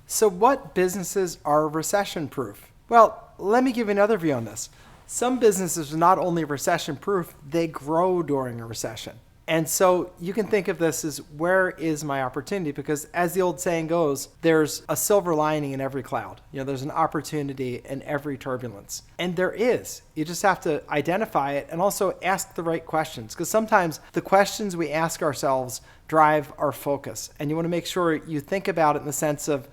So what businesses are recession-proof? Well, let me give you another view on this. Some businesses are not only recession-proof, they grow during a recession. And so you can think of this as, where is my opportunity? Because as the old saying goes, there's a silver lining in every cloud. There's an opportunity in every turbulence. And there is. You just have to identify it and also ask the right questions. Because sometimes the questions we ask ourselves drive our focus. And you want to make sure you think about it in the sense of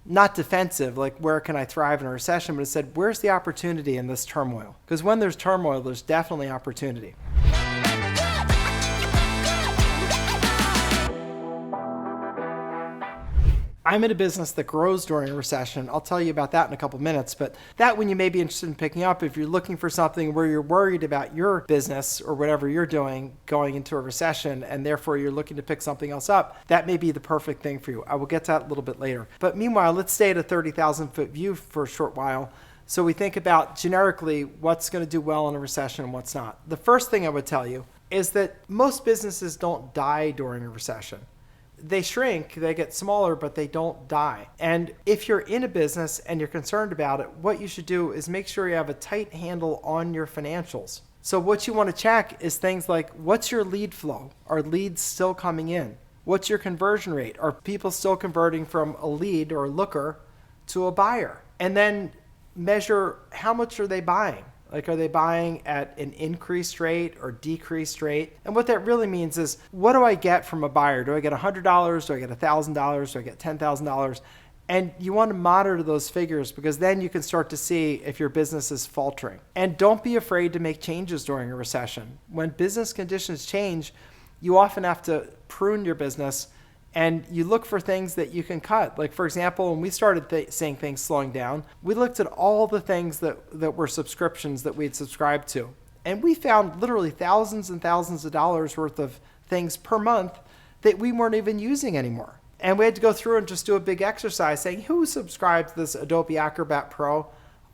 not defensive, like where can I thrive in a recession, but instead, where's the opportunity in this turmoil? Because when there's turmoil, there's definitely opportunity. I'm in a business that grows during a recession. I'll tell you about that in a couple minutes, but that one you may be interested in picking up if you're looking for something where you're worried about your business or whatever you're doing going into a recession, and therefore you're looking to pick something else up. That may be the perfect thing for you. I will get to that a little bit later. But meanwhile, let's stay at a 30,000 foot view for a short while. So we think about generically what's going to do well in a recession and what's not. The first thing I would tell you is that most businesses don't die during a recession. They shrink, they get smaller, but they don't die. And if you're in a business and you're concerned about it, what you should do is make sure you have a tight handle on your financials. So what you want to check is things like, what's your lead flow? Are leads still coming in? What's your conversion rate? Are people still converting from a lead or a looker to a buyer? And then measure, how much are they buying? Like, are they buying at an increased rate or decreased rate? And what that really means is, what do I get from a buyer? Do I get $100? Do I get $1,000? Do I get $10,000? And you want to monitor those figures, because then you can start to see if your business is faltering. And don't be afraid to make changes during a recession. When business conditions change, you often have to prune your business, and you look for things that you can cut. Like, for example, when we started seeing things slowing down, we looked at all the things that were subscriptions that we'd subscribed to. And we found literally thousands and thousands of dollars worth of things per month that we weren't even using anymore. And we had to go through and just do a big exercise saying, who subscribed to this Adobe Acrobat Pro?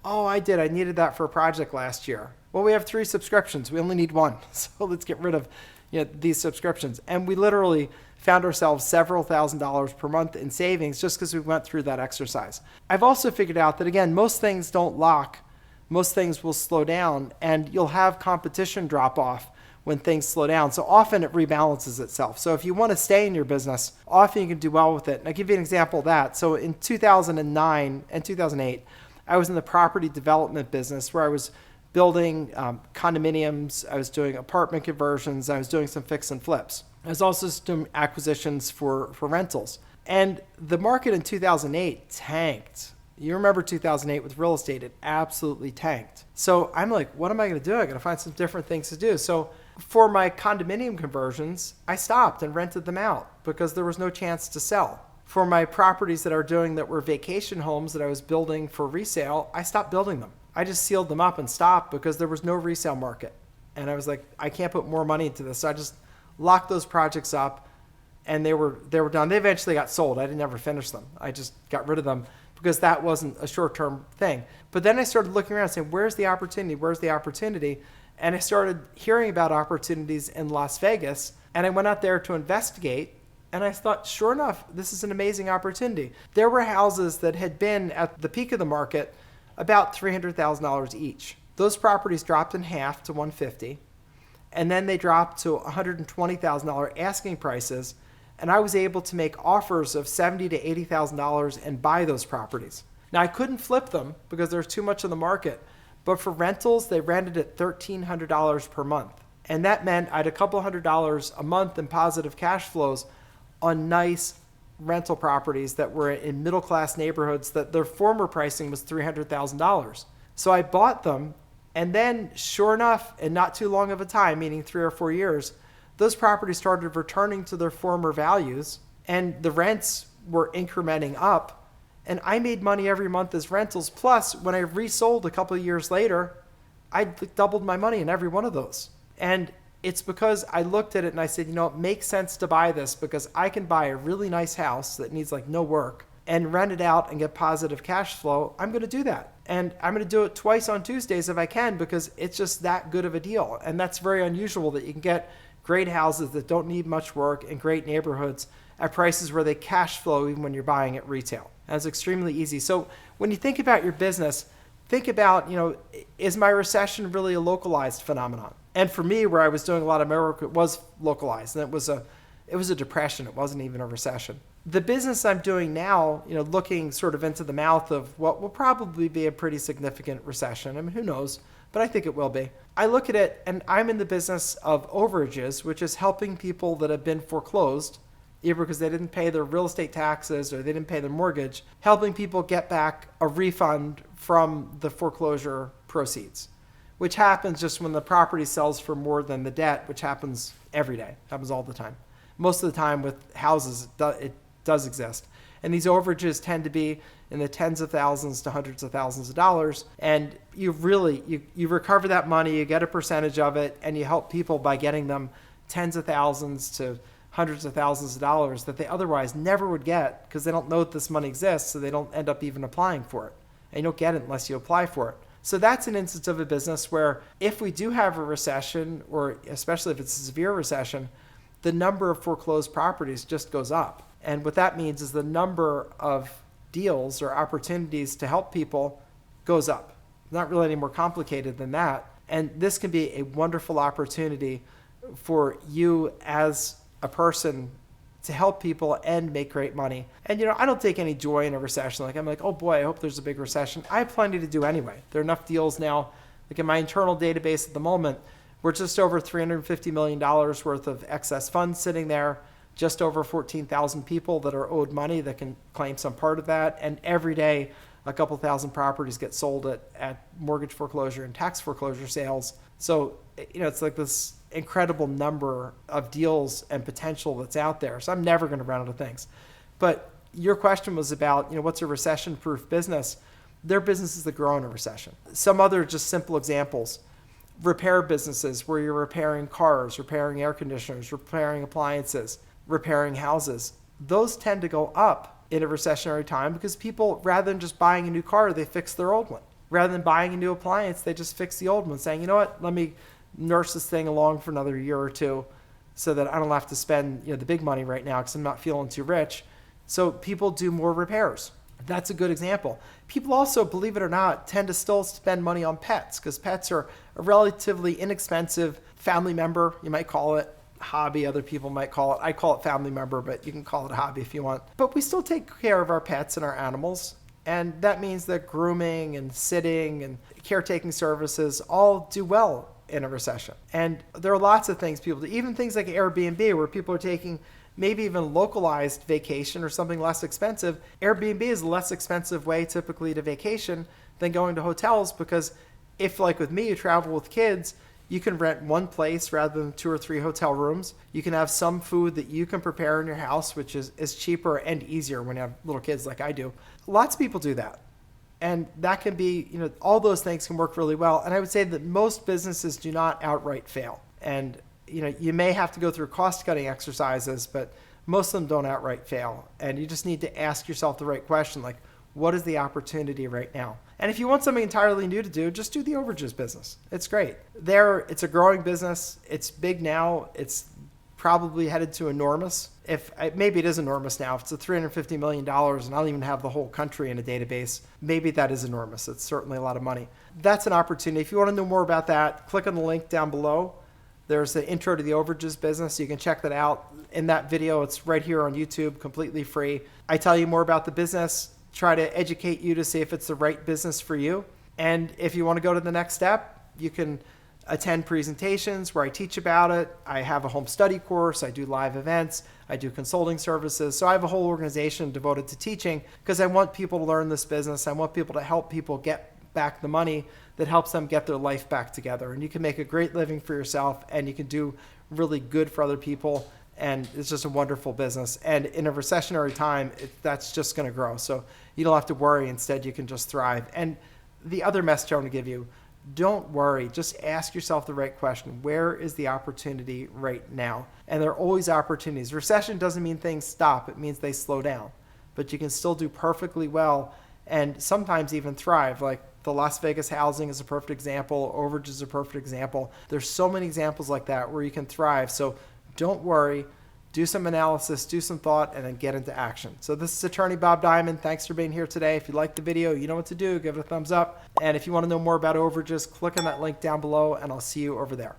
Oh, I did. I needed that for a project last year. Well, we have 3 subscriptions. We only need 1. So let's get rid of these subscriptions. And we literally found ourselves several $1,000s per month in savings just because we went through that exercise. I've also figured out that, again, most things don't lock. Most things will slow down, and you'll have competition drop off when things slow down. So often it rebalances itself. So if you want to stay in your business, often you can do well with it. And I'll give you an example of that. So in 2009 and 2008, I was in the property development business where I was building condominiums, I was doing apartment conversions, I was doing some fix and flips. I was also doing acquisitions for rentals. And the market in 2008 tanked. You remember 2008 with real estate, it absolutely tanked. So I'm like, what am I going to do? I got to find some different things to do. So for my condominium conversions, I stopped and rented them out because there was no chance to sell. For my properties that were vacation homes that I was building for resale, I stopped building them. I just sealed them up and stopped because there was no resale market. And I was like, I can't put more money into this. So I just locked those projects up, and they were done. They eventually got sold. I didn't ever finish them. I just got rid of them because that wasn't a short-term thing. But then I started looking around saying, where's the opportunity? Where's the opportunity? And I started hearing about opportunities in Las Vegas, and I went out there to investigate, and I thought, sure enough, this is an amazing opportunity. There were houses that had been at the peak of the market about $300,000 each. Those properties dropped in half to $150,000. And then they dropped to $120,000 asking prices, and I was able to make offers of $70,000 to $80,000 and buy those properties. Now, I couldn't flip them because there's too much in the market, but for rentals, they rented at $1,300 per month. And that meant I had a couple $100 a month in positive cash flows on nice rental properties that were in middle-class neighborhoods that their former pricing was $300,000. So I bought them. And then, sure enough, in not too long of a time, meaning 3 or 4 years, those properties started returning to their former values, and the rents were incrementing up, and I made money every month as rentals. Plus, when I resold a couple of years later, I doubled my money in every one of those. And it's because I looked at it and I said, it makes sense to buy this because I can buy a really nice house that needs no work and rent it out and get positive cash flow. I'm going to do that. And I'm going to do it twice on Tuesdays if I can because it's just that good of a deal. And that's very unusual that you can get great houses that don't need much work in great neighborhoods at prices where they cash flow even when you're buying at retail. And it's extremely easy. So when you think about your business, think about, is my recession really a localized phenomenon? And for me, where I was doing a lot of my work, it was localized, and it was a depression. It wasn't even a recession. The business I'm doing now, looking sort of into the mouth of what will probably be a pretty significant recession. I mean, who knows? But I think it will be. I look at it, and I'm in the business of overages, which is helping people that have been foreclosed, either because they didn't pay their real estate taxes or they didn't pay their mortgage, helping people get back a refund from the foreclosure proceeds, which happens just when the property sells for more than the debt, which happens every day, happens all the time. Most of the time with houses, it does exist. And these overages tend to be in the tens of thousands to hundreds of thousands of dollars. And you recover that money, you get a percentage of it, and you help people by getting them tens of thousands to hundreds of thousands of dollars that they otherwise never would get because they don't know that this money exists, so they don't end up even applying for it. And you don't get it unless you apply for it. So that's an instance of a business where if we do have a recession, or especially if it's a severe recession, the number of foreclosed properties just goes up. And what that means is the number of deals or opportunities to help people goes up. Not really any more complicated than that. And this can be a wonderful opportunity for you as a person to help people and make great money. And I don't take any joy in a recession. I'm like, oh boy, I hope there's a big recession. I have plenty to do anyway. There are enough deals now. Like in my internal database at the moment, we're just over $350 million worth of excess funds sitting there, just over 14,000 people that are owed money that can claim some part of that. And every day, a couple thousand properties get sold at mortgage foreclosure and tax foreclosure sales. So, it's like this incredible number of deals and potential that's out there. So I'm never going to run out of things. But your question was about, what's a recession-proof business? They're businesses that grow in a recession. Some other just simple examples. Repair businesses where you're repairing cars, repairing air conditioners, repairing appliances, repairing houses. Those tend to go up in a recessionary time because people, rather than just buying a new car, they fix their old one. Rather than buying a new appliance, they just fix the old one, saying, let me nurse this thing along for another year or two so that I don't have to spend the big money right now because I'm not feeling too rich. So people do more repairs. That's a good example. People also, believe it or not, tend to still spend money on pets because pets are a relatively inexpensive family member, you might call it, hobby, other people might call it. I call it family member, but you can call it a hobby if you want. But we still take care of our pets and our animals. And that means that grooming and sitting and caretaking services all do well in a recession. And there are lots of things people do, even things like Airbnb, where people are taking maybe even localized vacation or something less expensive. Airbnb is a less expensive way typically to vacation than going to hotels because if, like with me, you travel with kids, you can rent one place rather than 2 or 3 hotel rooms. You can have some food that you can prepare in your house, which is cheaper and easier when you have little kids like I do. Lots of people do that. And that can be, all those things can work really well. And I would say that most businesses do not outright fail. And, you may have to go through cost-cutting exercises, but most of them don't outright fail. And you just need to ask yourself the right question, like, what is the opportunity right now? And if you want something entirely new to do, just do the Overages business. It's great. It's a growing business. It's big now. It's probably headed to enormous. Maybe it is enormous now. If it's a $350 million and I don't even have the whole country in a database, maybe that is enormous. It's certainly a lot of money. That's an opportunity. If you want to know more about that, click on the link down below. There's an intro to the Overages business. You can check that out in that video. It's right here on YouTube, completely free. I tell you more about the business, try to educate you to see if it's the right business for you. And if you want to go to the next step, you can attend presentations where I teach about it. I have a home study course. I do live events. I do consulting services. So I have a whole organization devoted to teaching because I want people to learn this business. I want people to help people get back the money that helps them get their life back together. And you can make a great living for yourself and you can do really good for other people. And it's just a wonderful business. And in a recessionary time, that's just going to grow. So you don't have to worry. Instead, you can just thrive. And the other message I want to give you, don't worry. Just ask yourself the right question. Where is the opportunity right now? And there are always opportunities. Recession doesn't mean things stop. It means they slow down. But you can still do perfectly well and sometimes even thrive. Like the Las Vegas housing is a perfect example. Overage is a perfect example. There's so many examples like that where you can thrive. So don't worry. do some analysis, do some thought, and then get into action. So this is Attorney Bob Diamond. Thanks for being here today. If you liked the video, you know what to do. Give it a thumbs up. And if you want to know more about overages, click on that link down below, and I'll see you over there.